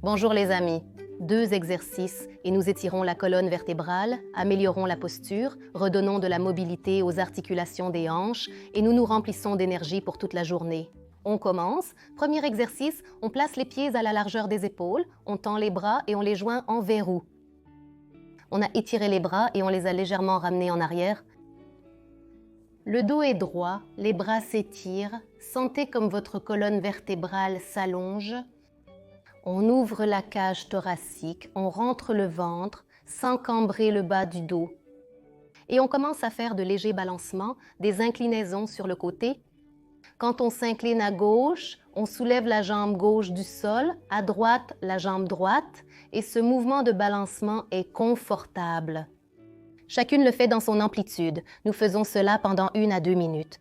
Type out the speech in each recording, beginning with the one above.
Bonjour les amis, 2 exercices et nous étirons la colonne vertébrale, améliorons la posture, redonnons de la mobilité aux articulations des hanches et nous nous remplissons d'énergie pour toute la journée. On commence. Premier exercice, on place les pieds à la largeur des épaules, on tend les bras et on les joint en verrou. On a étiré les bras et on les a légèrement ramenés en arrière. Le dos est droit, les bras s'étirent, sentez comme votre colonne vertébrale s'allonge. On ouvre la cage thoracique, on rentre le ventre sans cambrer le bas du dos. Et on commence à faire de légers balancements, des inclinaisons sur le côté. Quand on s'incline à gauche, on soulève la jambe gauche du sol, à droite, la jambe droite, et ce mouvement de balancement est confortable. Chacune le fait dans son amplitude. Nous faisons cela pendant 1 à 2 minutes.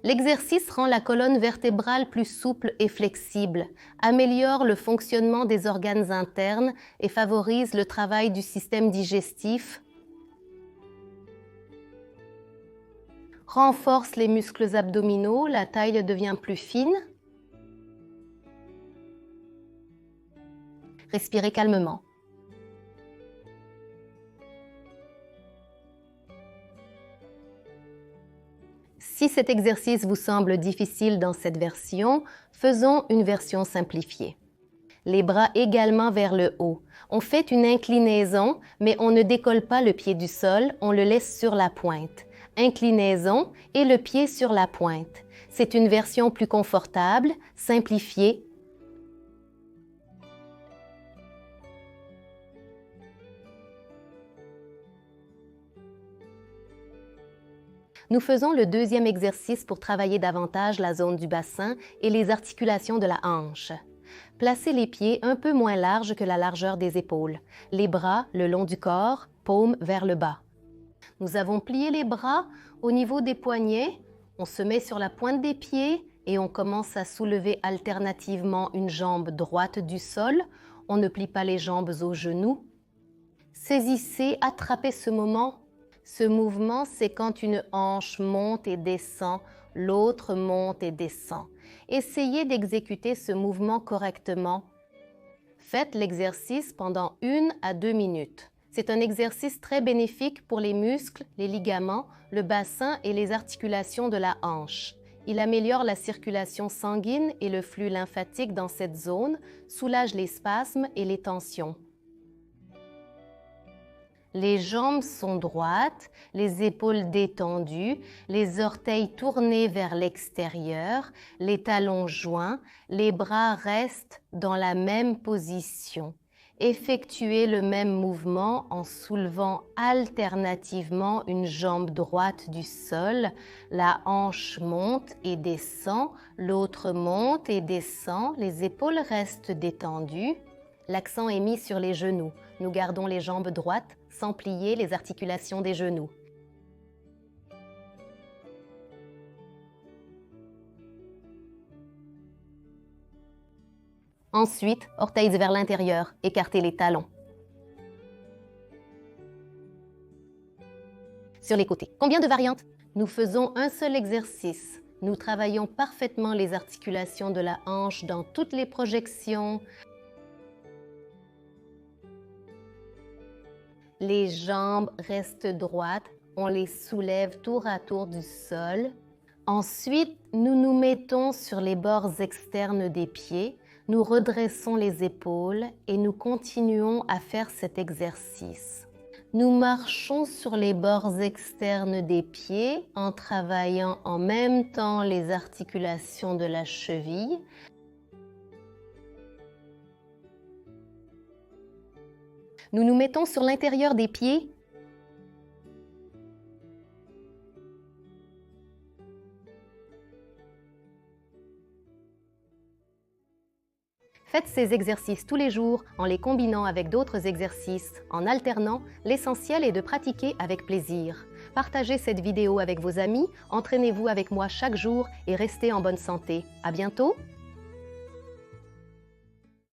L'exercice rend la colonne vertébrale plus souple et flexible, améliore le fonctionnement des organes internes et favorise le travail du système digestif, renforce les muscles abdominaux, la taille devient plus fine. Respirez calmement. Si cet exercice vous semble difficile dans cette version, faisons une version simplifiée. Les bras également vers le haut. On fait une inclinaison, mais on ne décolle pas le pied du sol, on le laisse sur la pointe. Inclinaison et le pied sur la pointe. C'est une version plus confortable, simplifiée. Nous faisons le 2e exercice pour travailler davantage la zone du bassin et les articulations de la hanche. Placez les pieds un peu moins larges que la largeur des épaules, les bras le long du corps, paumes vers le bas. Nous avons plié les bras au niveau des poignets, on se met sur la pointe des pieds et on commence à soulever alternativement une jambe droite du sol. On ne plie pas les jambes aux genoux. Saisissez, attrapez ce moment. Ce mouvement, c'est quand une hanche monte et descend, l'autre monte et descend. Essayez d'exécuter ce mouvement correctement. Faites l'exercice pendant 1 à 2 minutes. C'est un exercice très bénéfique pour les muscles, les ligaments, le bassin et les articulations de la hanche. Il améliore la circulation sanguine et le flux lymphatique dans cette zone, soulage les spasmes et les tensions. Les jambes sont droites, les épaules détendues, les orteils tournés vers l'extérieur, les talons joints, les bras restent dans la même position. Effectuez le même mouvement en soulevant alternativement une jambe droite du sol. La hanche monte et descend, l'autre monte et descend, les épaules restent détendues. L'accent est mis sur les genoux. Nous gardons les jambes droites sans plier les articulations des genoux. Ensuite, orteils vers l'intérieur, écartez les talons. Sur les côtés. Combien de variantes? Nous faisons un seul exercice. Nous travaillons parfaitement les articulations de la hanche dans toutes les projections. Les jambes restent droites, on les soulève tour à tour du sol. Ensuite, nous nous mettons sur les bords externes des pieds, nous redressons les épaules et nous continuons à faire cet exercice. Nous marchons sur les bords externes des pieds en travaillant en même temps les articulations de la cheville. Nous nous mettons sur l'intérieur des pieds. Faites ces exercices tous les jours en les combinant avec d'autres exercices, en alternant. L'essentiel est de pratiquer avec plaisir. Partagez cette vidéo avec vos amis, entraînez-vous avec moi chaque jour et restez en bonne santé. À bientôt!